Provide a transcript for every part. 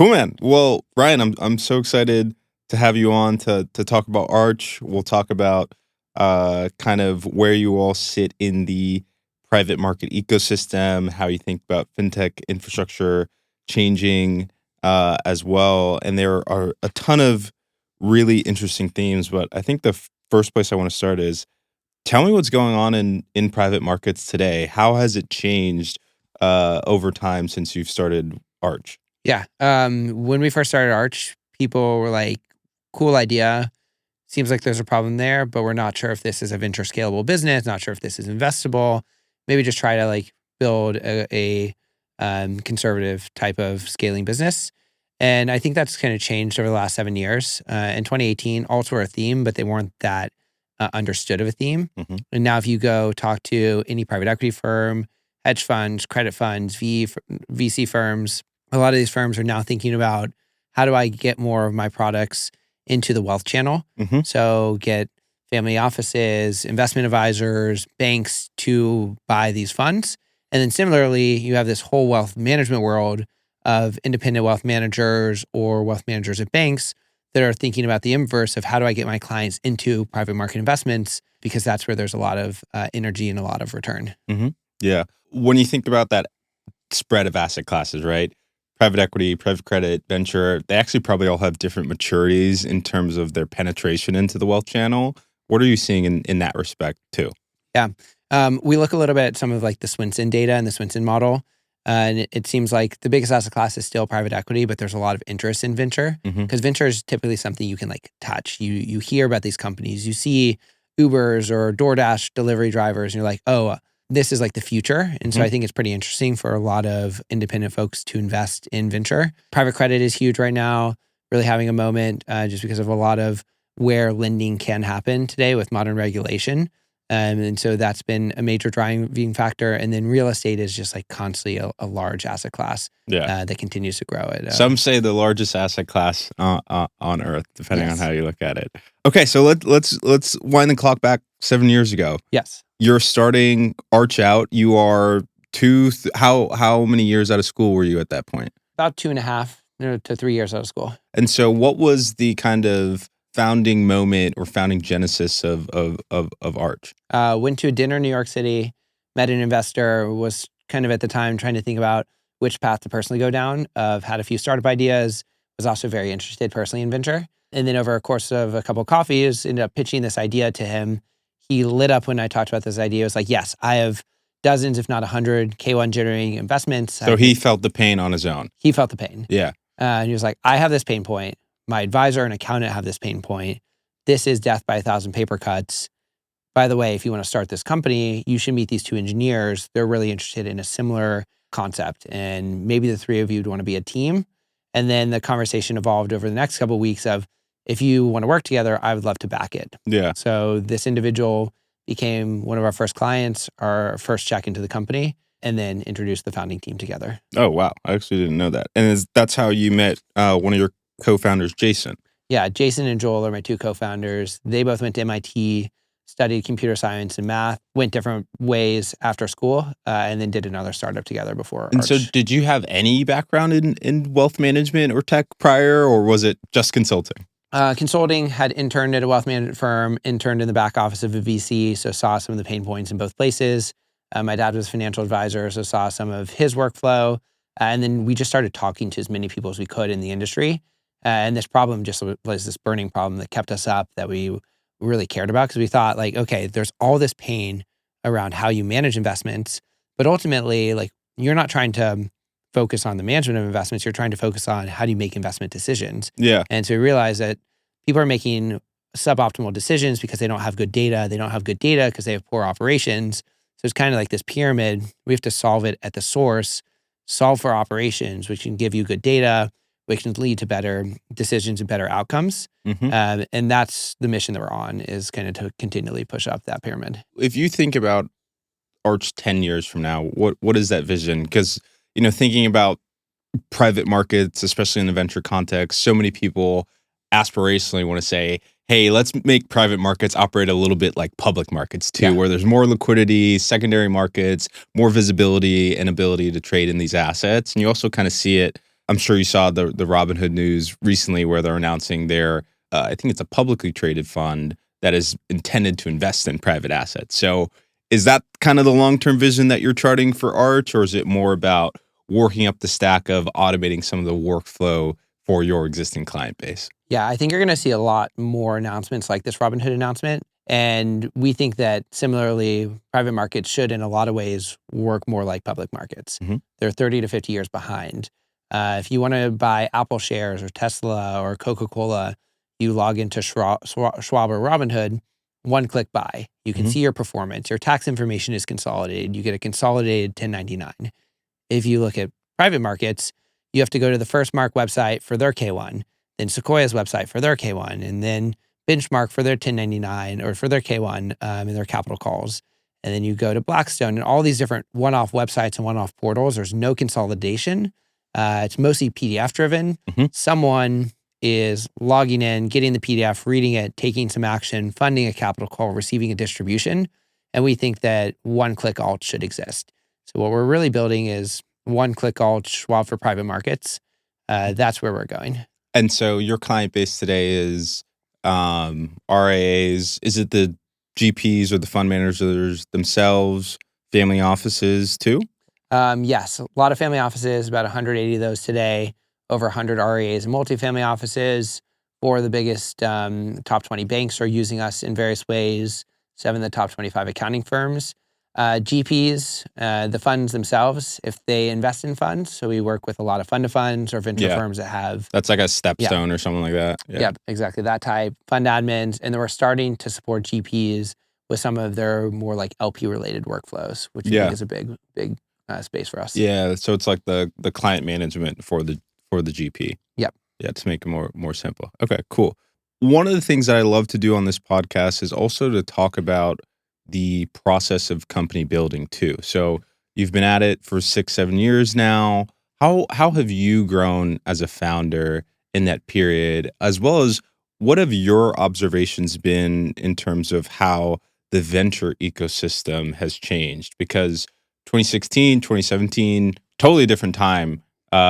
Cool, man. Well, Ryan, I'm so excited to have you on to talk about Arch. We'll talk about kind of where you all sit in the private market ecosystem, how you think about fintech infrastructure changing as well. And there are a ton of really interesting themes, but I think the first place I want to start is tell me what's going on in private markets today. How has it changed over time since you've started Arch? Yeah. When we first started Arch, people were like, cool idea. Seems like there's a problem there, but we're not sure if this is a venture scalable business, not sure if this is investable. Maybe just try to like build a conservative type of scaling business. And I think that's kind of changed over the last 7 years. In 2018, alts were a theme, but they weren't that understood of a theme. hmm And now if you go talk to any private equity firm, hedge funds, credit funds, VC firms, a lot of these firms are now thinking about how do I get more of my products into the wealth channel? hmm So get family offices, investment advisors, banks to buy these funds. And then similarly, you have this whole wealth management world of independent wealth managers or wealth managers at banks that are thinking about the inverse of how do I get my clients into private market investments, because that's where there's a lot of energy and a lot of return. hmm Yeah. When you think about that spread of asset classes, right? Private equity, private credit, venture, they actually probably all have different maturities in terms of their penetration into the wealth channel. What are you seeing in that respect too? Yeah. We look a little bit at some of like the Swinson data and the Swinson model. And it seems like the biggest asset class is still private equity, but there's a lot of interest in venture hmm because venture is typically something you can like touch. You hear about these companies, you see Ubers or DoorDash delivery drivers, and you're like, oh, this is like the future. And so hmm I think it's pretty interesting for a lot of independent folks to invest in venture. Private credit is huge right now, really having a moment just because of a lot of where lending can happen today with modern regulation. And so that's been a major driving factor. And then real estate is just like constantly a large asset class Yeah. that continues to grow. Some say the largest asset class on earth, depending on Yes. how you look at it. Okay, so let's wind the clock back 7 years ago. Yes. You're starting Arch out. You are how many years out of school were you at that point? About 2.5 to 3 years out of school. And so what was the kind of founding moment or founding genesis of Arch? Went to a dinner in New York City, met an investor, was kind of at the time trying to think about which path to personally go down. Had a few startup ideas, was also very interested personally in venture. And then over a course of a couple of coffees, ended up pitching this idea to him. He lit up when I talked about this idea. He was like, yes, I have dozens, if not 100 K1 generating investments. So he felt the pain on his own. He felt the pain. Yeah. And he was like, I have this pain point. My advisor and accountant have this pain point. This is death by 1,000 paper cuts. By the way, if you want to start this company, you should meet these two engineers. They're really interested in a similar concept. And maybe the three of you would want to be a team. And then the conversation evolved over the next couple of weeks of, if you want to work together, I would love to back it. Yeah. So this individual became one of our first clients, our first check into the company, and then introduced the founding team together. Oh, wow. I actually didn't know that. And that's how you met one of your co-founders, Jason. Yeah, Jason and Joel are my two co-founders. They both went to MIT, studied computer science and math, went different ways after school, and then did another startup together before And Arch. so did you have any background in wealth management or tech prior, or was it just consulting? Consulting, had interned at a wealth management firm, interned in the back office of a VC, so saw some of the pain points in both places. My dad was a financial advisor, so saw some of his workflow. And then we just started talking to as many people as we could in the industry. And this problem just was this burning problem that kept us up, that we really cared about, because we thought like, okay, there's all this pain around how you manage investments, but ultimately, like, you're not trying to focus on the management of investments. You're trying to focus on how do you make investment decisions. Yeah. And so we realized that people are making suboptimal decisions because they don't have good data. They don't have good data because they have poor operations. So it's kind of like this pyramid. We have to solve it at the source, solve for operations, which can give you good data, which can lead to better decisions and better outcomes. Mm-hmm. And that's the mission that we're on, is kind of to continually push up that pyramid. If you think about Arch 10 years from now, what is that vision? Because, thinking about private markets, especially in the venture context, so many people aspirationally want to say, hey, let's make private markets operate a little bit like public markets too, where there's more liquidity, secondary markets, more visibility and ability to trade in these assets. And you also kind of see it I'm sure you saw the Robinhood news recently where they're announcing their, I think it's a publicly traded fund that is intended to invest in private assets. So is that kind of the long-term vision that you're charting for Arch, or is it more about working up the stack of automating some of the workflow for your existing client base? Yeah, I think you're going to see a lot more announcements like this Robinhood announcement. And we think that similarly, private markets should, in a lot of ways, work more like public markets. They're 30 to 50 years behind. If you want to buy Apple shares or Tesla or Coca-Cola, you log into Schwab or Robinhood, one-click buy. You can see your performance. Your tax information is consolidated. You get a consolidated 1099. If you look at private markets, you have to go to the First Mark website for their K1, then Sequoia's website for their K1, and then Benchmark for their 1099 or for their K1 and their capital calls. And then you go to Blackstone and all these different one-off websites and one-off portals. There's no consolidation. It's mostly PDF driven. Someone is logging in, getting the PDF, reading it, taking some action, funding a capital call, receiving a distribution. And we think that one-click alt should exist. So what we're really building is one-click alt Schwab for private markets. That's where we're going. And so your client base today is RIAs. Is it the GPs or the fund managers themselves, family offices too? Yes, a lot of family offices, about 180 of those today, over 100 RIAs and multifamily offices. 4 of the biggest top 20 banks are using us in various ways. 7 of the top 25 accounting firms. GPs, the funds themselves, if they invest in funds. So we work with a lot of fund-to-funds or venture firms that have... That's like a Stepstone or something like that. Yeah, exactly. That type. Fund admins. And then we're starting to support GPs with some of their more like LP-related workflows, which we think is a big space for us. Yeah, so it's like the client management for the GP. Yep. Yeah, to make it more simple. Okay, cool. One of the things that I love to do on this podcast is also to talk about the process of company building too. So you've been at it for 6-7 years now. How have you grown as a founder in that period, as well as what have your observations been in terms of how the venture ecosystem has changed? Because 2016, 2017, totally different time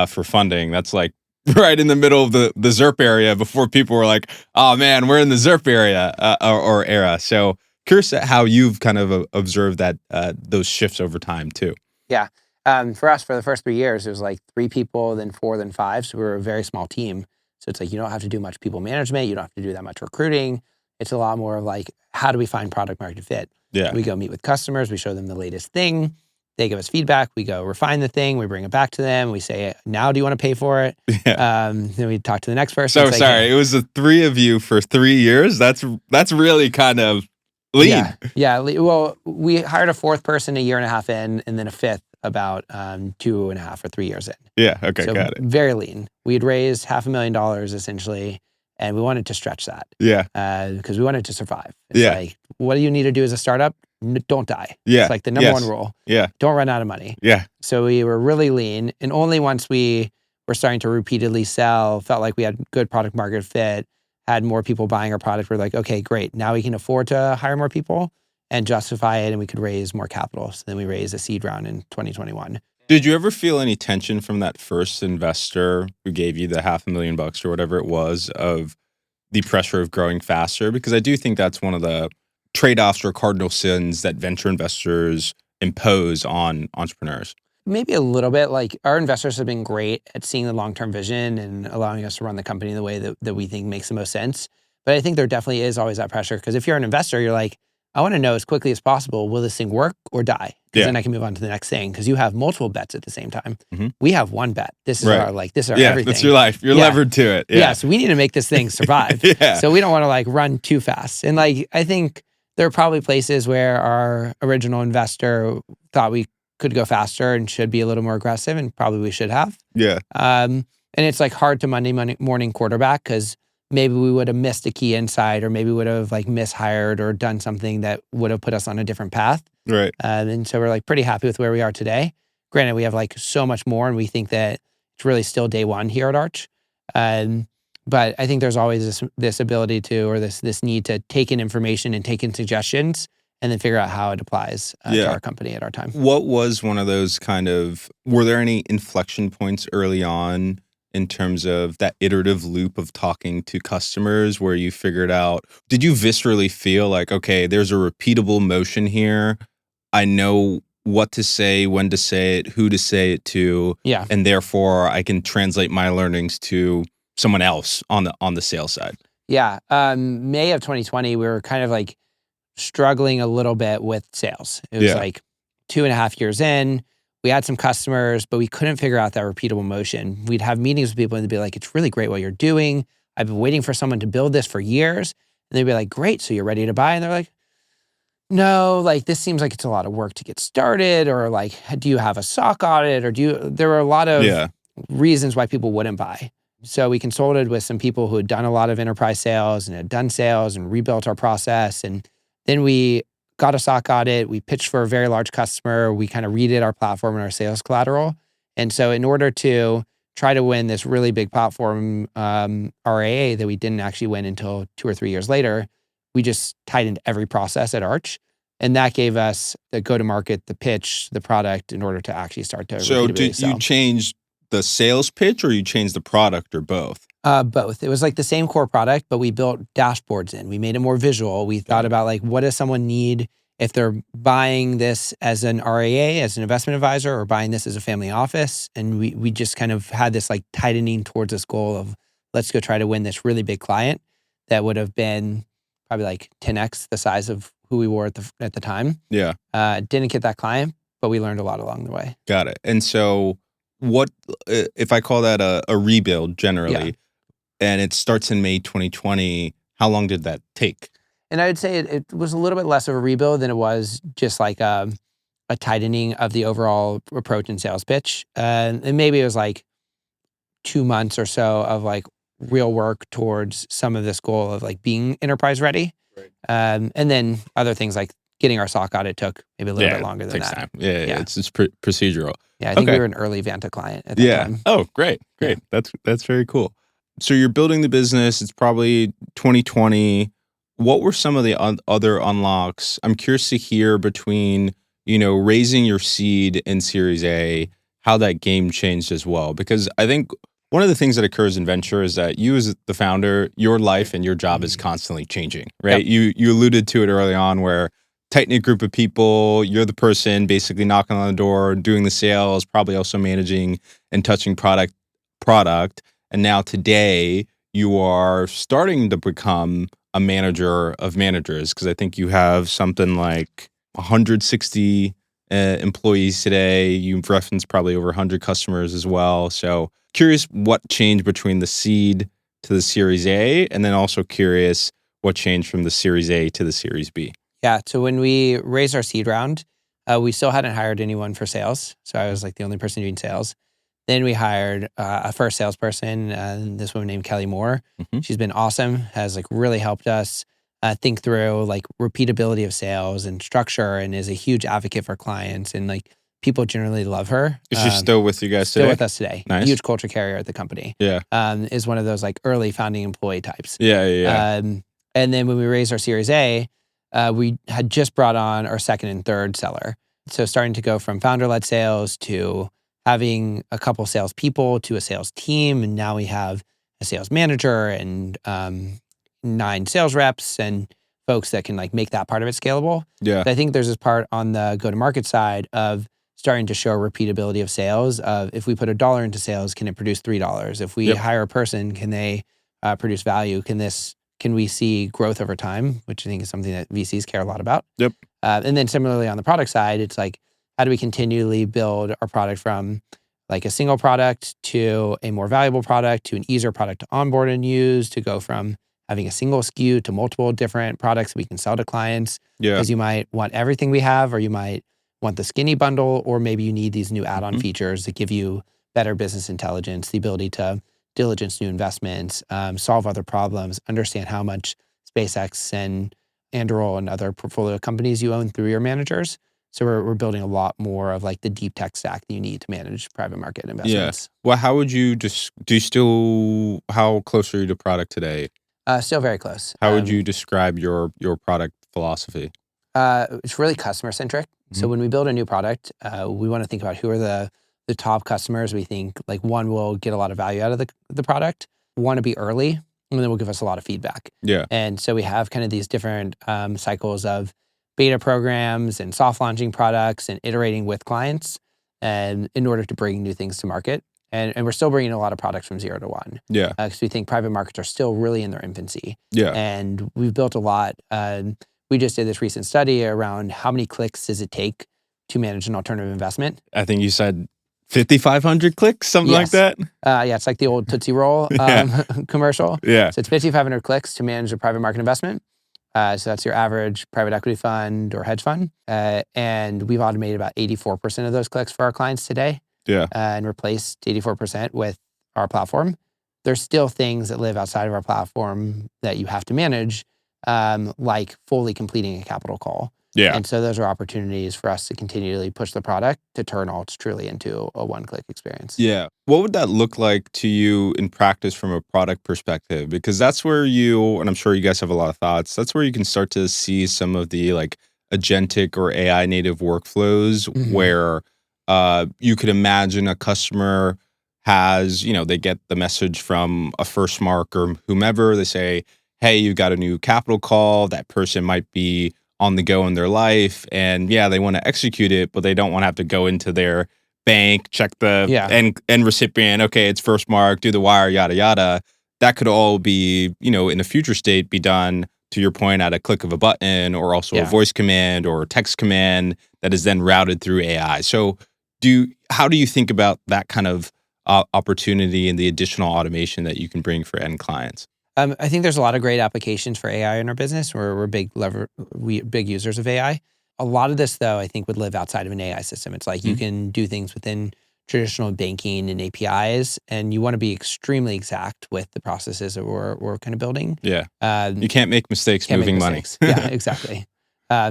for funding. That's like right in the middle of the ZERP area before people were like, oh man, we're in the ZERP area or era. So curious how you've kind of observed that those shifts over time too. Yeah. For us, for the first 3 years, it was like 3 people, then 4, then 5. So we were a very small team. So it's like, you don't have to do much people management. You don't have to do that much recruiting. It's a lot more of like, how do we find product market fit? Yeah. We go meet with customers. We show them the latest thing. They give us feedback. We go refine the thing. We bring it back to them. We say, now do you want to pay for it? Yeah. Then we talk to the next person. So sorry, it was the 3 of you for 3 years. That's really kind of lean. Yeah. Well, we hired a 4th person a year and a half in, and then a 5th about 2.5 or 3 years in. Yeah. Okay. So got it. Very lean. We had raised $500,000 essentially, and we wanted to stretch that. Yeah. Because we wanted to survive. It's like, what do you need to do as a startup? Don't die. Yeah. It's like the number 1 rule. Yeah. Don't run out of money. Yeah. So we were really lean, and only once we were starting to repeatedly sell, felt like we had good product market fit, had more people buying our product, we're like, okay, great. Now we can afford to hire more people and justify it, and we could raise more capital. So then we raised a seed round in 2021. Did you ever feel any tension from that first investor who gave you the $500,000 or whatever it was of the pressure of growing faster? Because I do think that's one of the trade-offs or cardinal sins that venture investors impose on entrepreneurs. Maybe a little bit. Like, our investors have been great at seeing the long-term vision and allowing us to run the company in the way that we think makes the most sense. But I think there definitely is always that pressure, because if you're an investor, you're like, I want to know as quickly as possible, will this thing work or die? Because then I can move on to the next thing, because you have multiple bets at the same time. We have one bet. This is our everything. That's your life. You're levered to it. Yeah. So we need to make this thing survive. So we don't want to like run too fast. And like, I think there are probably places where our original investor thought we could go faster and should be a little more aggressive, and probably we should have. Yeah. And it's like hard to Monday morning quarterback, because maybe we would have missed a key insight, or maybe would have like mishired or done something that would have put us on a different path. Right. And so we're like pretty happy with where we are today. Granted, we have like so much more, and we think that it's really still day one here at Arch. But I think there's always this ability to, or this need to take in information and take in suggestions, and then figure out how it applies to our company at our time. What was one of those were there any inflection points early on in terms of that iterative loop of talking to customers where you figured out, did you viscerally feel like, okay, there's a repeatable motion here. I know what to say, when to say it, who to say it to, Yeah. and therefore I can translate my learnings to someone else on the sales side? Yeah. May of 2020, we were kind of like struggling a little bit with sales. It was Yeah. like 2.5 years in. We had some customers, but we couldn't figure out that repeatable motion. We'd have meetings with people and they'd be like, it's really great what you're doing. I've been waiting for someone to build this for years. And they'd be like, great, so you're ready to buy? And they're like, no, like this seems like it's a lot of work to get started, or like, do you have a SOC audit? Or there were a lot of reasons why people wouldn't buy. So we consulted with some people who had done a lot of enterprise sales and had done sales and rebuilt our process. And then we got a SOC audit. We pitched for a very large customer. We kind of redid our platform and our sales collateral. And so in order to try to win this really big platform RIA that we didn't actually win until 2 or 3 years later, we just tightened every process at Arch. And that gave us the go-to-market, the pitch, the product in order to actually start to So repeatably sell. you change the sales pitch or you change the product, or both? Both. It was like the same core product, but we built dashboards in. We made it more visual. We thought about like, what does someone need if they're buying this as an RIA, as an investment advisor, or buying this as a family office? And we just kind of had this like tightening towards this goal of, let's go try to win this really big client that would have been probably like 10x the size of who we were at the time. Yeah. Didn't get that client, but we learned a lot along the way. Got it. And so what, if I call that a rebuild generally, and it starts in May 2020, how long did that take? And I would say it was a little bit less of a rebuild than it was just like a tightening of the overall approach and sales pitch. And maybe it was like 2 months or so of like real work towards some of this goal of like being enterprise ready. Right. And then other things like getting our SOC audit took maybe a little bit longer than takes that. time. Yeah. It's procedural. Yeah, I think we were an early Vanta client at that time. Oh, great. Yeah. That's very cool. So you're building the business. It's probably 2020. What were some of the other unlocks? I'm curious to hear between, raising your seed in Series A, how that game changed as well. Because I think one of the things that occurs in venture is that you as the founder, your life and your job is constantly changing, right? Yep. You alluded to it early on where tight-knit group of people, you're the person basically knocking on the door, doing the sales, probably also managing and touching product. And now today, you are starting to become a manager of managers, because I think you have something like 160 employees today. You've referenced probably over 100 customers as well. So curious what changed between the seed to the Series A, and then also curious what changed from the Series A to the Series B. Yeah, so when we raised our seed round, we still hadn't hired anyone for sales. So I was like the only person doing sales. Then we hired a first salesperson, this woman named Kelly Moore. Mm-hmm. She's been awesome, has like really helped us think through like repeatability of sales and structure, and is a huge advocate for clients, and like people generally love her. Is she still with you guys today? Still with us today. Nice. Huge culture carrier at the company. Yeah. Is one of those like early founding employee types. Yeah. And then when we raised our Series A, we had just brought on our second and third seller. So starting to go from founder-led sales to having a couple salespeople to a sales team. And now we have a sales manager and 9 sales reps and folks that can like make that part of it scalable. Yeah. But I think there's this part on the go-to-market side of starting to show repeatability of sales of, if we put $1 into sales, can it produce $3? If we hire a person, can they produce value? Can we see growth over time, which I think is something that VCs care a lot about. Yep. And then similarly on the product side, it's like, how do we continually build our product from like a single product to a more valuable product to an easier product to onboard and use, to go from having a single SKU to multiple different products that we can sell to clients. Yeah. Because you might want everything we have, or you might want the skinny bundle, or maybe you need these new add-on features that give you better business intelligence, the ability to diligence new investments, solve other problems, understand how much SpaceX and Anduril and other portfolio companies you own through your managers. So we're building a lot more of like the deep tech stack that you need to manage private market investments. Yeah. Well, how would you how close are you to product today? Still very close. How would you describe your product philosophy? It's really customer-centric. So when we build a new product, we want to think about who are the the top customers, we think like one will get a lot of value out of the product, want to be early, and then will give us a lot of feedback. Yeah. And so we have kind of these different cycles of beta programs and soft launching products and iterating with clients and in order to bring new things to market. And we're still bringing a lot of products from 0 to 1. Yeah. Because we think private markets are still really in their infancy. Yeah. And we've built a lot. We just did this recent study around how many clicks does it take to manage an alternative investment. I think you said 5,500 clicks, something like Yes. that. Yeah, it's like the old Tootsie Roll Yeah. commercial. Yeah. So it's 5,500 clicks to manage a private market investment. So that's your average private equity fund or hedge fund. And we've automated about 84% of those clicks for our clients today. Yeah. And replaced 84% with our platform. There's still things that live outside of our platform that you have to manage, like fully completing a capital call. Yeah. And so those are opportunities for us to continually push the product to turn alts truly into a one-click experience. Yeah. What would that look like to you in practice from a product perspective? Because that's where and I'm sure you guys have a lot of thoughts, that's where you can start to see some of the like agentic or AI native workflows where you could imagine a customer has, they get the message from a first mark or whomever. They say, hey, you got a new capital call. That person might be on the go in their life. And yeah, they want to execute it, but they don't want to have to go into their bank, check the end recipient. Okay, it's first mark, do the wire, yada, yada. That could all be, in a future state, be done, to your point, at a click of a button or also a voice command or a text command that is then routed through AI. So how do you think about that kind of opportunity and the additional automation that you can bring for end clients? I think there's a lot of great applications for AI in our business. We're big users of AI. A lot of this, though, I think would live outside of an AI system. It's like you can do things within traditional banking and APIs, and you want to be extremely exact with the processes that we're kind of building. Yeah, you can't make mistakes moving money. Yeah, exactly.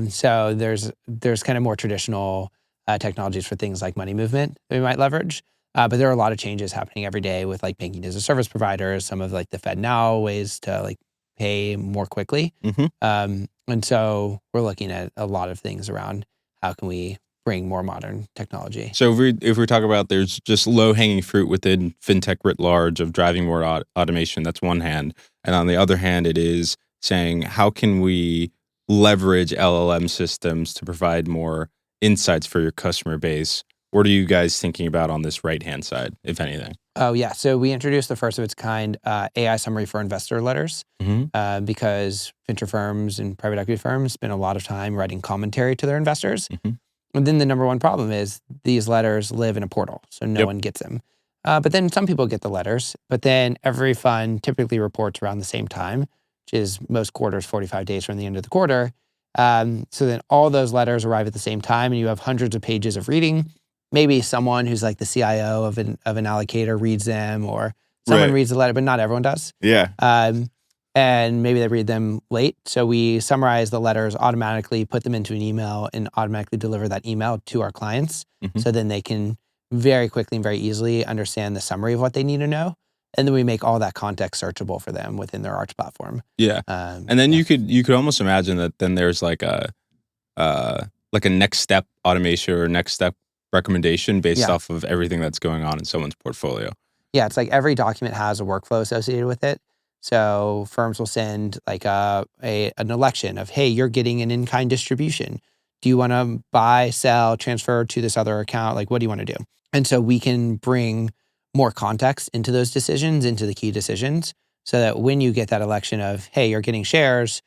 So there's kind of more traditional technologies for things like money movement that we might leverage. But there are a lot of changes happening every day with like banking as a service providers, some of like the FedNow ways to like pay more quickly. And so we're looking at a lot of things around how can we bring more modern technology. So if we talk about there's just low hanging fruit within fintech writ large of driving more automation, that's one hand. And on the other hand, it is saying, how can we leverage LLM systems to provide more insights for your customer base? What are you guys thinking about on this right-hand side, if anything? Oh, yeah. So we introduced the first of its kind AI summary for investor letters because venture firms and private equity firms spend a lot of time writing commentary to their investors. And then the number one problem is these letters live in a portal, so no one gets them. But then some people get the letters, but then every fund typically reports around the same time, which is most quarters, 45 days from the end of the quarter. So then all those letters arrive at the same time and you have hundreds of pages of reading. Maybe someone who's like the CIO of an allocator reads them, or someone reads the letter, but not everyone does. Yeah. And maybe they read them late. So we summarize the letters automatically, put them into an email, and automatically deliver that email to our clients. So then they can very quickly and very easily understand the summary of what they need to know. And then we make all that context searchable for them within their Arch platform. Yeah. And then you could almost imagine that then there's like a next step automation or next step recommendation based off of everything that's going on in someone's portfolio. Yeah, it's like every document has a workflow associated with it. So firms will send like an election of, hey, you're getting an in-kind distribution. Do you want to buy, sell, transfer to this other account? Like, what do you want to do? And so we can bring more context into those decisions, into the key decisions, so that when you get that election of, hey, you're getting shares,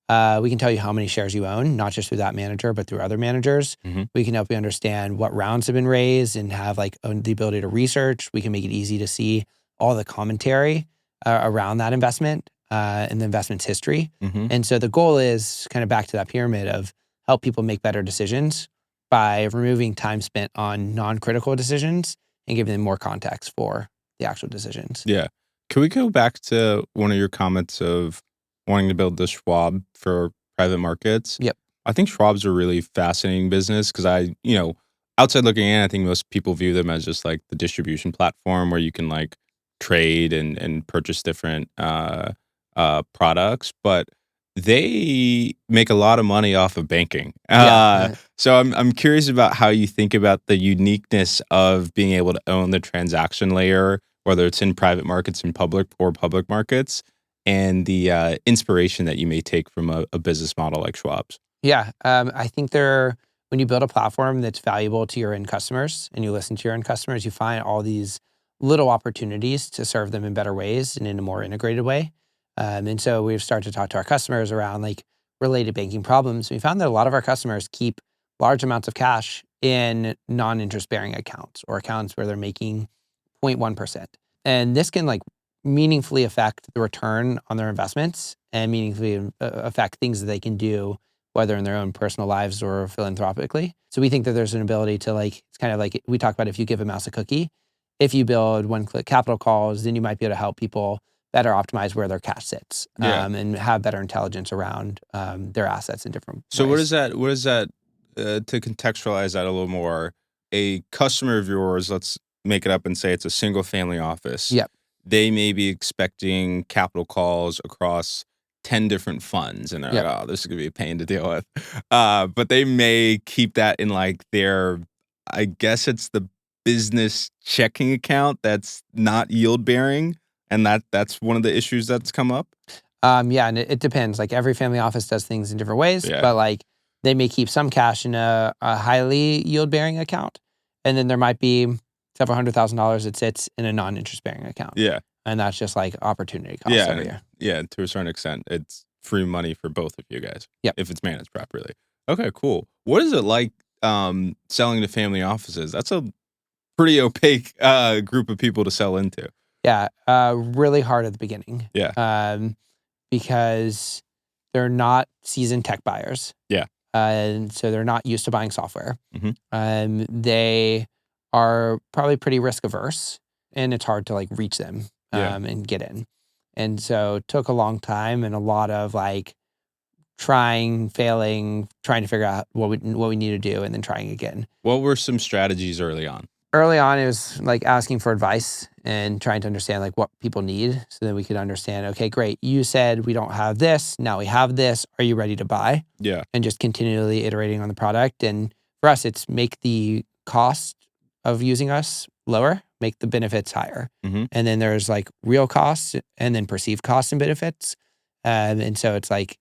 we can tell you how many shares you own, not just through that manager, but through other managers. We can help you understand what rounds have been raised and have like the ability to research. We can make it easy to see all the commentary around that investment and the investment's history. And so the goal is kind of back to that pyramid of help people make better decisions by removing time spent on non-critical decisions and giving them more context for the actual decisions. Yeah. Can we go back to one of your comments of wanting to build the Schwab for private markets? Yep. I think Schwab's a really fascinating business because outside looking in, I think most people view them as just like the distribution platform where you can like trade and purchase different products. But they make a lot of money off of banking. Yeah. So I'm curious about how you think about the uniqueness of being able to own the transaction layer, whether it's in private markets and public markets, and the inspiration that you may take from a business model like Schwab's. Yeah. I think when you build a platform that's valuable to your end customers and you listen to your end customers, you find all these little opportunities to serve them in better ways and in a more integrated way. And so we've started to talk to our customers around like related banking problems. We found that a lot of our customers keep large amounts of cash in non-interest bearing accounts or accounts where they're making 0.1%. And this can like meaningfully affect the return on their investments and meaningfully affect things that they can do, whether in their own personal lives or philanthropically. So we think that there's an ability to like, it's kind of like we talk about if you give a mouse a cookie, if you build one-click capital calls, then you might be able to help people better optimize where their cash sits and have better intelligence around their assets in different So ways. what is that, to contextualize that a little more, a customer of yours, let's make it up and say it's a single family office. Yep. They may be expecting capital calls across 10 different funds and they're Yep. like, oh, this is gonna be a pain to deal with. But they may keep that in like their, I guess it's the business checking account that's not yield bearing. And that's one of the issues that's come up. Yeah, and it depends. Like every family office does things in different ways, Yeah. but like they may keep some cash in a highly yield bearing account, and then there might be several $100,000 that sits in a non-interest bearing account. Yeah. And that's just like opportunity cost every year. Yeah, to a certain extent, it's free money for both of you guys. Yep. If it's managed properly. Okay, cool. What is it like selling to family offices? That's a pretty opaque group of people to sell into. Yeah, really hard at the beginning. Yeah. Because they're not seasoned tech buyers. Yeah. And so they're not used to buying software. Mhm. They are probably pretty risk averse, and it's hard to like reach them Yeah. and get in. And so it took a long time and a lot of like trying, failing, trying to figure out what we need to do, and then trying again. What were some strategies early on? Early on, it was like asking for advice and trying to understand like what people need so that we could understand, okay, great. You said we don't have this. Now we have this. Are you ready to buy? Yeah. And just continually iterating on the product. And for us, it's make the cost of using us lower, make the benefits higher. Mm-hmm. And then there's like real costs and then perceived costs and benefits. And so it's like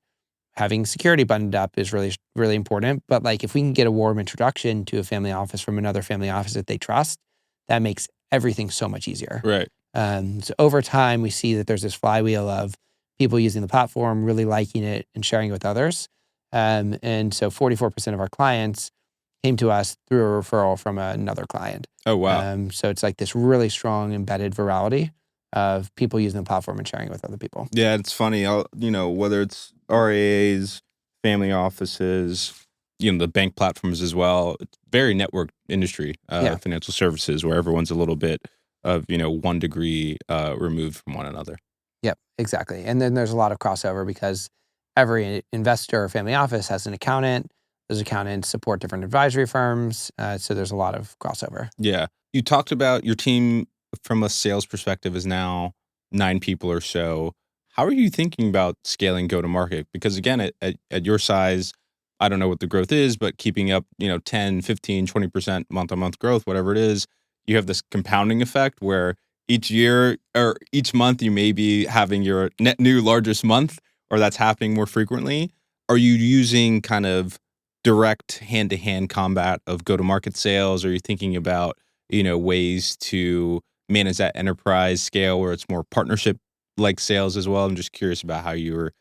having security buttoned up is really, really important. But like if we can get a warm introduction to a family office from another family office that they trust, that makes everything so much easier. Right. So over time, we see that there's this flywheel of people using the platform, really liking it and sharing it with others. And so 44% of our clients came to us through a referral from another client. Oh, wow. So it's like this really strong embedded virality of people using the platform and sharing it with other people. Yeah, it's funny. Whether it's RIAs, family offices, the bank platforms as well. It's very networked industry, financial services, where everyone's a little bit of, 1 degree removed from one another. Yep, exactly. And then there's a lot of crossover because every investor or family office has an accountant. Those accountants support different advisory firms. So there's a lot of crossover. Yeah. You talked about your team from a sales perspective is now 9 people or so. How are you thinking about scaling go-to-market? Because again, at your size, I don't know what the growth is, but keeping up, 10, 15, 20% month-on-month growth, whatever it is, you have this compounding effect where each year or each month you may be having your net new largest month, or that's happening more frequently. Are you using kind of direct hand-to-hand combat of go-to-market sales? Or are you thinking about, ways to manage that enterprise scale where it's more partnership like sales as well? I'm just curious about how you're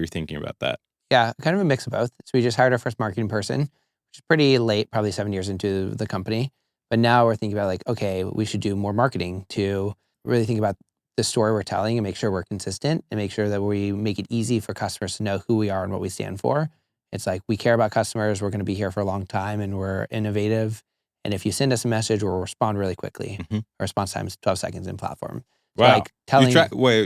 thinking about that. Yeah, kind of a mix of both. So we just hired our first marketing person, which is pretty late, probably 7 years into the company. But now we're thinking about like, okay, we should do more marketing to really think about the story we're telling and make sure we're consistent and make sure that we make it easy for customers to know who we are and what we stand for. It's like, we care about customers. We're going to be here for a long time and we're innovative. And if you send us a message, we'll respond really quickly. Mm-hmm. Our response time is 12 seconds in platform. Wow. So like telling,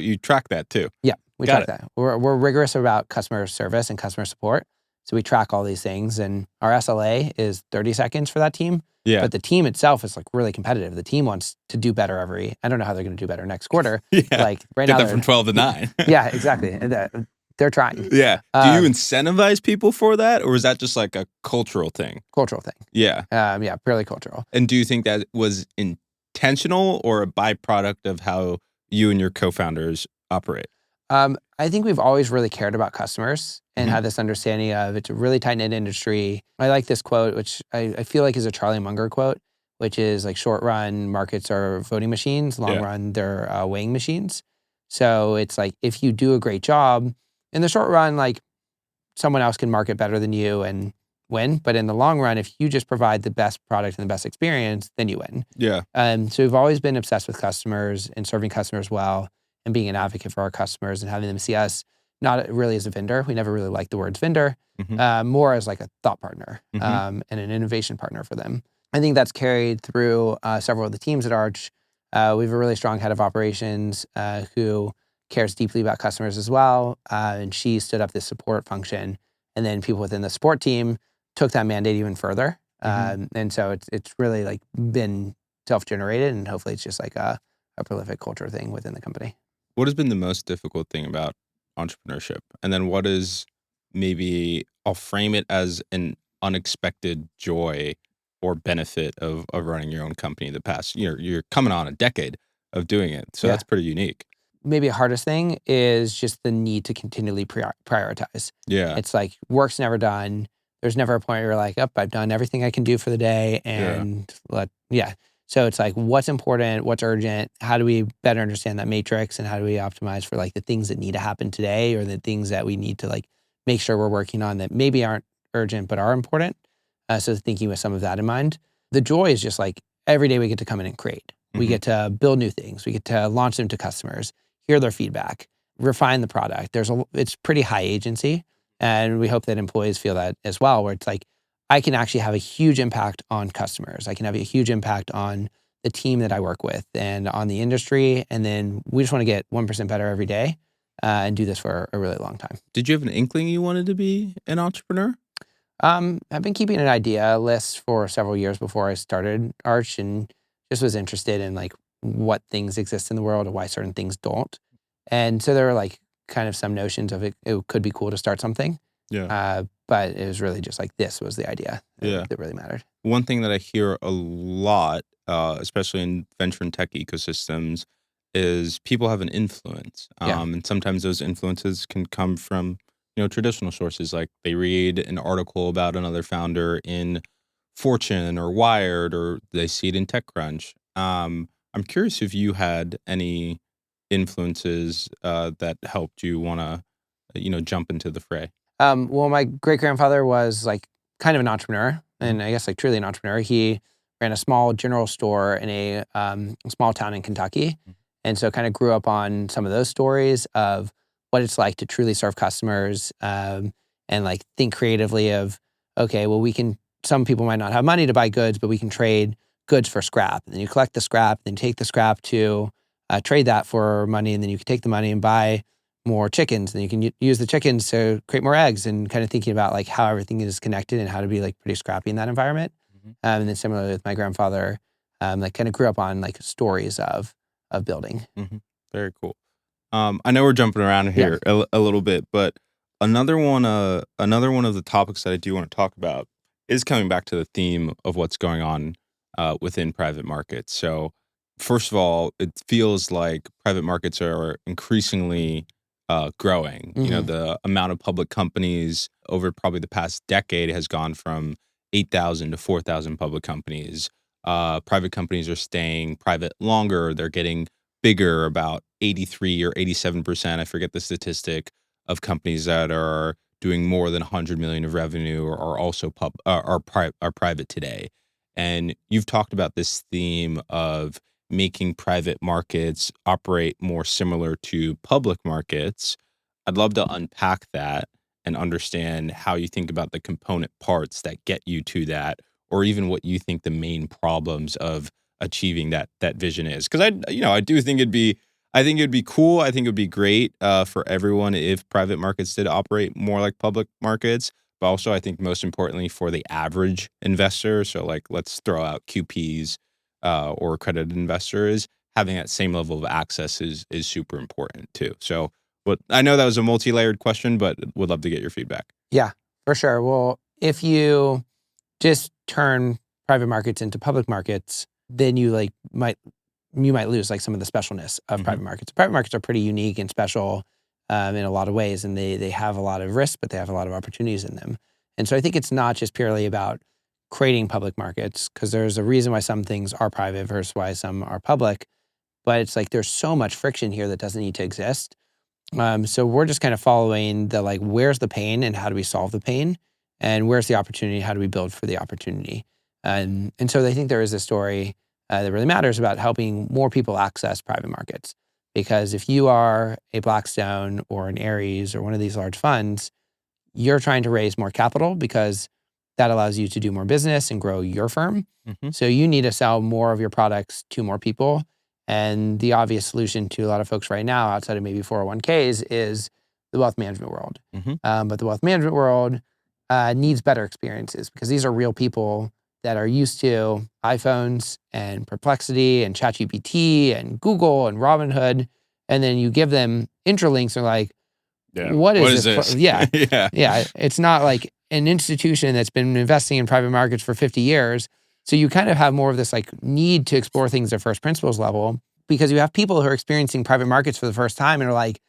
you track that too. Yeah, we Got track that. We're rigorous about customer service and customer support. So we track all these things. And our SLA is 30 seconds for that team. Yeah. But the team itself is like really competitive. The team wants to do better I don't know how they're going to do better next quarter. Yeah. Like right Get now, them from 12 to 9. Yeah, exactly. And They're trying. Yeah. Do you incentivize people for that, or is that just like a cultural thing? Cultural thing. Yeah. Yeah, purely cultural. And do you think that was intentional or a byproduct of how you and your co-founders operate? I think we've always really cared about customers and Mhm. had this understanding of it's a really tight-knit industry. I like this quote, which I feel like is a Charlie Munger quote, which is like short run markets are voting machines, long Yeah. run they're weighing machines. So it's like if you do a great job in the short run, like someone else can market better than you and win. But in the long run, if you just provide the best product and the best experience, then you win. Yeah. So we've always been obsessed with customers and serving customers well and being an advocate for our customers and having them see us not really as a vendor. We never really liked the words vendor, Mhm. more as like a thought partner Mhm. and an innovation partner for them. I think that's carried through several of the teams at Arch. We have a really strong head of operations who cares deeply about customers as well. And she stood up this support function. And then people within the support team took that mandate even further. Mhm. And so it's really like been self-generated, and hopefully it's just like a prolific culture thing within the company. What has been the most difficult thing about entrepreneurship? And then what is maybe I'll frame it as an unexpected joy or benefit of running your own company the past you're coming on a decade of doing it. So Yeah. that's pretty unique. Maybe a hardest thing is just the need to continually prioritize. Yeah. It's like work's never done. There's never a point where you're like, "Up, I've done everything I can do for the day," Yeah. and yeah. So it's like, what's important, what's urgent? How do we better understand that matrix, and how do we optimize for like the things that need to happen today, or the things that we need to like make sure we're working on that maybe aren't urgent but are important? So thinking with some of that in mind, the joy is just like every day we get to come in and create. We Mhm. get to build new things. We get to launch them to customers, hear their feedback, refine the product. It's pretty high agency, and we hope that employees feel that as well, where it's like I can actually have a huge impact on customers. I can have a huge impact on the team that I work with and on the industry, and then we just want to get 1% better every day and do this for a really long time. Did you have an inkling you wanted to be an entrepreneur? I've been keeping an idea list for several years before I started Arch, and just was interested in like what things exist in the world and why certain things don't. And so there were like kind of some notions of it could be cool to start something. Yeah. But it was really just like this was the idea Yeah. that really mattered. One thing that I hear a lot, especially in venture and tech ecosystems, is people have an influence, Yeah. and sometimes those influences can come from traditional sources. Like they read an article about another founder in Fortune or Wired, or they see it in TechCrunch. I'm curious if you had any influences that helped you want to, jump into the fray. Well, my great grandfather was like kind of an entrepreneur, Mhm. and I guess like truly an entrepreneur. He ran a small general store in a small town in Kentucky, and so kind of grew up on some of those stories of what it's like to truly serve customers and like think creatively of okay, well we can. Some people might not have money to buy goods, but we can trade goods for scrap. And then you collect the scrap, then take the scrap to trade that for money, and then you can take the money and buy more chickens, and you can use the chickens to create more eggs, and kind of thinking about like how everything is connected and how to be like pretty scrappy in that environment. Mhm. And then similarly with my grandfather, like kind of grew up on like stories of building. Mhm. Very cool. I know we're jumping around Yeah. here a little bit, but another one of the topics that I do want to talk about is coming back to the theme of what's going on within private markets. So, first of all, it feels like private markets are increasingly growing. Hmm. The amount of public companies over probably the past decade has gone from 8,000 to 4,000 public companies. Private companies are staying private longer. They're getting bigger, about 83 or 87%, I forget the statistic, of companies that are doing more than 100 million of revenue are also are private today. And you've talked about this theme of making private markets operate more similar to public markets. I'd love to unpack that and understand how you think about the component parts that get you to that, or even what you think the main problems of achieving that vision is. Because I do think I think it'd be cool. I think it would be great for everyone if private markets did operate more like public markets. But also, I think most importantly for the average investor. So, like, let's throw out QPs or accredited investors. Having that same level of access is super important too. So, But I know that was a multi-layered question, but would love to get your feedback. Yeah, for sure. Well, if you just turn private markets into public markets, then you might lose like some of the specialness of Mhm. private markets. Private markets are pretty unique and special in a lot of ways, and they have a lot of risks, but they have a lot of opportunities in them. And so I think it's not just purely about creating public markets, because there's a reason why some things are private versus why some are public. But it's like there's so much friction here that doesn't need to exist. So we're just kind of following the where's the pain and how do we solve the pain, and where's the opportunity, how do we build for the opportunity. And so I think there is a story that really matters about helping more people access private markets. Because if you are a Blackstone or an Ares or one of these large funds, you're trying to raise more capital because that allows you to do more business and grow your firm. Mhm. So you need to sell more of your products to more people. And the obvious solution to a lot of folks right now, outside of maybe 401ks, is the wealth management world. Mhm. But the wealth management world needs better experiences, because these are real people that are used to iPhones and Perplexity and ChatGPT and Google and Robinhood. And then you give them Intralinks, and they're like, Yeah. what is What is this? this? Yeah. Yeah. Yeah. It's not like an institution that's been investing in private markets for 50 years. So you kind of have more of this need to explore things at first principles level, because you have people who are experiencing private markets for the first time and are like,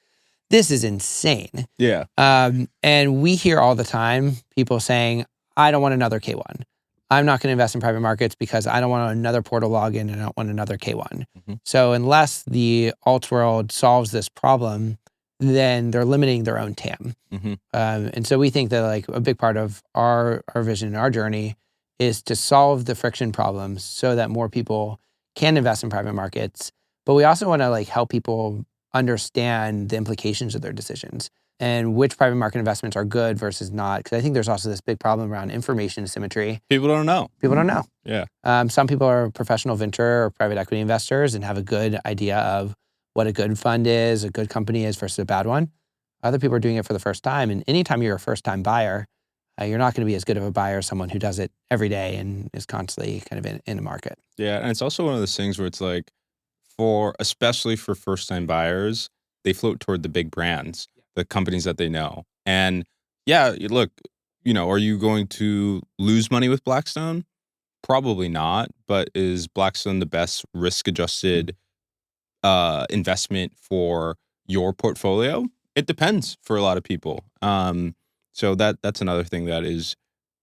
this is insane. Yeah. And we hear all the time people saying, I don't want another K1. I'm not going to invest in private markets because I don't want another portal login and I don't want another K1. Mhm. So unless the alt world solves this problem, then they're limiting their own TAM. Mhm. And so we think that a big part of our vision and our journey is to solve the friction problems so that more people can invest in private markets. But we also want to help people understand the implications of their decisions and which private market investments are good versus not. Because I think there's also this big problem around information asymmetry. People don't know. People don't know. Yeah. Some people are professional venture or private equity investors and have a good idea of what a good fund is, a good company is versus a bad one. Other people are doing it for the first time. And anytime you're a first-time buyer, you're not going to be as good of a buyer as someone who does it every day and is constantly kind of in the market. Yeah. And it's also one of those things where it's like, especially for first-time buyers, they float toward the big brands, the companies that they know. And yeah, look, are you going to lose money with Blackstone? Probably not. But is Blackstone the best risk-adjusted investment for your portfolio? It depends for a lot of people. So that's another thing that is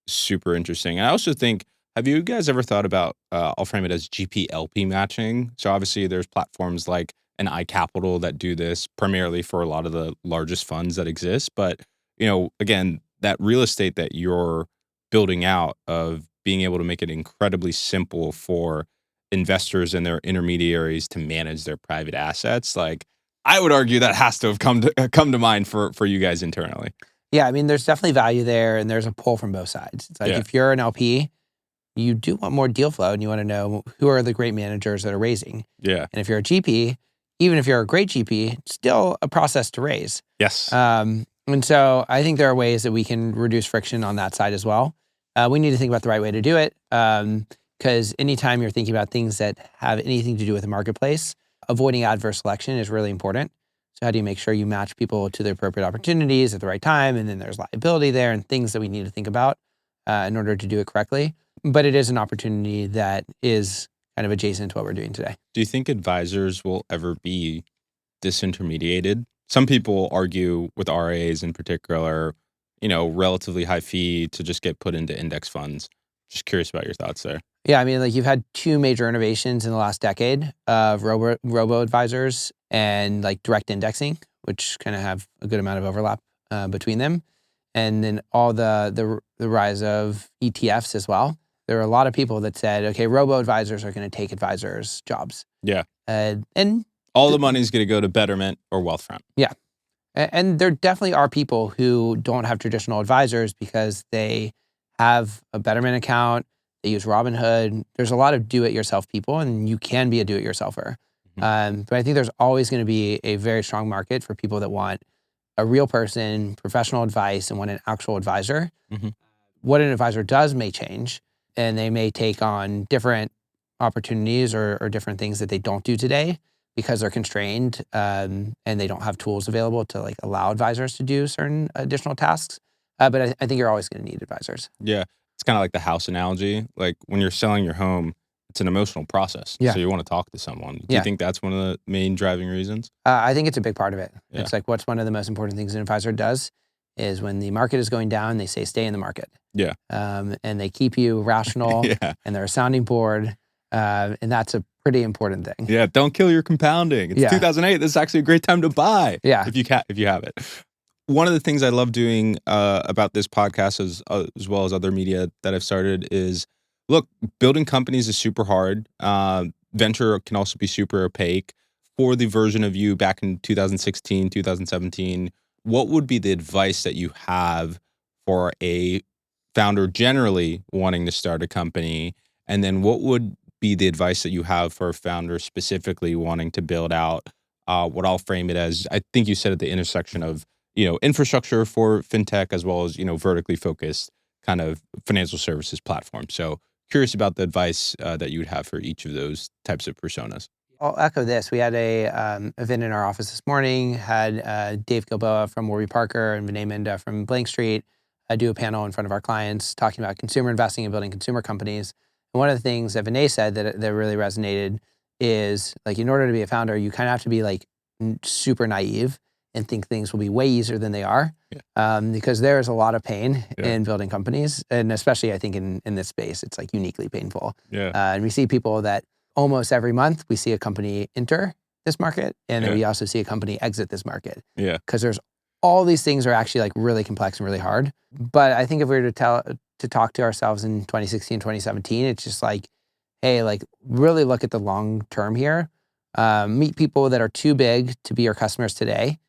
super interesting. And I also think, have you guys ever thought about, I'll frame it as GP-LP matching? So obviously there's platforms like an iCapital that do this primarily for a lot of the largest funds that exist. But, again, that real estate that you're building out of being able to make it incredibly simple for investors and their intermediaries to manage their private assets, I would argue that has to have come to mind for you guys internally. Yeah, I mean, there's definitely value there, and there's a pull from both sides. It's Yeah. if you're an LP, you do want more deal flow, and you want to know who are the great managers that are raising. Yeah. And if you're a GP, even if you're a great GP, it's still a process to raise. Yes. And so I think there are ways that we can reduce friction on that side as well. We need to think about the right way to do it, because anytime you're thinking about things that have anything to do with the marketplace, avoiding adverse selection is really important. So how do you make sure you match people to the appropriate opportunities at the right time? And then there's liability there and things that we need to think about in order to do it correctly. But it is an opportunity that is kind of adjacent to what we're doing today. Do you think advisors will ever be disintermediated? Some people argue with RIAs in particular, relatively high fee to just get put into index funds. Just curious about your thoughts there. Yeah, I mean, you've had two major innovations in the last decade of robo advisors and direct indexing, which kind of have a good amount of overlap between them. And then all the rise of ETFs as well. There are a lot of people that said, okay, robo advisors are going to take advisors' jobs. Yeah. And all the money's going to go to Betterment or Wealthfront. Yeah. And there definitely are people who don't have traditional advisors because they have a Betterment account. They use Robinhood. There's a lot of do-it-yourself people, and you can be a do-it-yourselfer. But I think there's always going to be a very strong market for people that want a real person, professional advice, and want an actual advisor. Mm-hmm. What an advisor does may change, and they may take on different opportunities or different things that they don't do today. because they're constrained and they don't have tools available to like allow advisors to do certain additional tasks. But I think you're always going to need advisors. Yeah. It's kind of like the house analogy. Like when you're selling your home, it's an emotional process. Yeah. So you want to talk to someone. Do Yeah. you think that's one of the main driving reasons? I think it's a big part of it. Yeah. It's like what's one of the most important things an advisor does is when the market is going down, they say stay in the market. Yeah. And they keep you rational Yeah. and they're a sounding board. And that's a pretty important thing. Yeah. Don't kill your compounding. It's 2008. This is actually a great time to buy. Yeah. If you have it. One of the things I love doing about this podcast as well as other media that I've started is, look, building companies is super hard. Venture can also be super opaque. For the version of you back in 2016, 2017, what would be the advice that you have for a founder generally wanting to start a company? And then what would be the advice that you have for a founder specifically wanting to build out what I'll frame it as, I think you said at the intersection of, infrastructure for fintech as well as, vertically focused kind of financial services platform. So curious about the advice that you would have for each of those types of personas. I'll echo this. We had a event in our office this morning, had Dave Gilboa from Warby Parker and Vinay Minda from Blank Street do a panel in front of our clients talking about consumer investing and building consumer companies. And one of the things that Vinay said that really resonated is like, in order to be a founder, you kind of have to be like super naive and think things will be way easier than they are. Yeah. Because there's a lot of pain in building companies. And especially I think in this space, it's like uniquely painful. Yeah. And we see people that almost every month we see a company enter this market and then we also see a company exit this market. Yeah. Because there's all these things are actually like really complex and really hard. But I think if we were to talk to ourselves in 2016, 2017, it's just like, hey, like really look at the long term here. Meet people that are too big to be your customers today,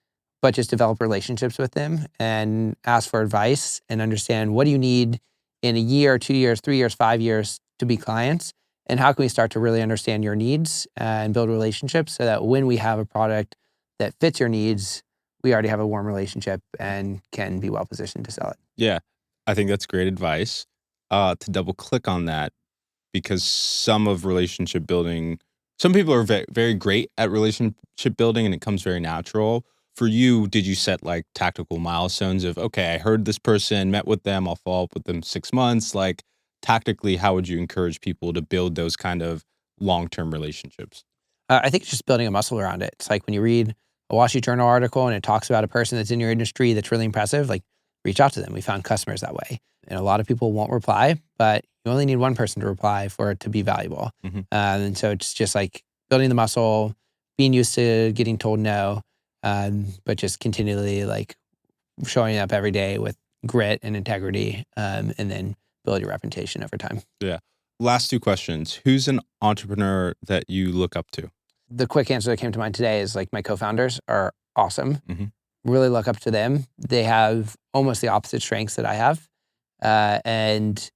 but just develop relationships with them and ask for advice and understand what do you need in a year, 2 years, 3 years, 5 years to be clients. And how can we start to really understand your needs and build relationships so that when we have a product that fits your needs, we already have a warm relationship and can be well positioned to sell it. Yeah, I think that's great advice. To double click on that, because some of relationship building, some people are very great at relationship building and it comes very natural. For you, did you set like tactical milestones of, okay, I heard this person, met with them, I'll follow up with them 6 months? Like tactically, how would you encourage people to build those kind of long-term relationships? I think it's just building a muscle around it. It's like when you read a Wall Street Journal article and it talks about a person that's in your industry that's really impressive, like reach out to them. We found customers that way. And a lot of people won't reply, but you only need one person to reply for it to be valuable. Mm-hmm. And so it's just like building the muscle, being used to getting told no, but just continually like showing up every day with grit and integrity, and then build your reputation over time. Yeah. Last 2 questions. Who's an entrepreneur that you look up to? The quick answer that came to mind today is like my co-founders are awesome. Mm-hmm. Really look up to them. They have almost the opposite strengths that I have. And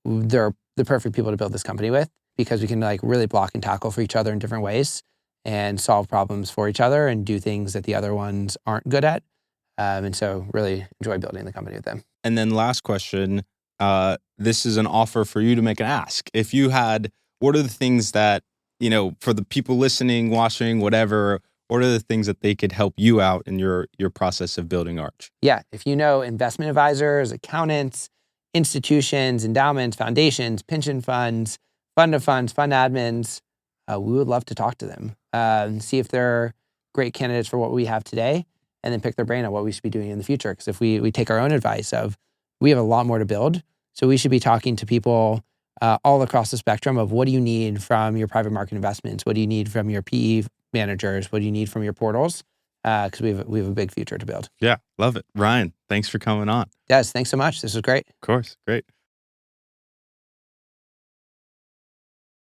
they're the perfect people to build this company with because we can like really block and tackle for each other in different ways and solve problems for each other and do things that the other ones aren't good at. And so really enjoy building the company with them. And then last question, this is an offer for you to make an ask. If you had, what are the things that, for the people listening, watching, whatever, what are the things that they could help you out in your process of building Arch? Yeah. If you know investment advisors, accountants, institutions, endowments, foundations, pension funds, fund of funds, fund admins, we would love to talk to them and see if they're great candidates for what we have today and then pick their brain on what we should be doing in the future. Because if we take our own advice of, we have a lot more to build. So we should be talking to people all across the spectrum of what do you need from your private market investments? What do you need from your PE managers? What do you need from your portals? Because we have a big future to build. Yeah, love it. Ryan, thanks for coming on. Yes, thanks so much. This was great. Of course, great.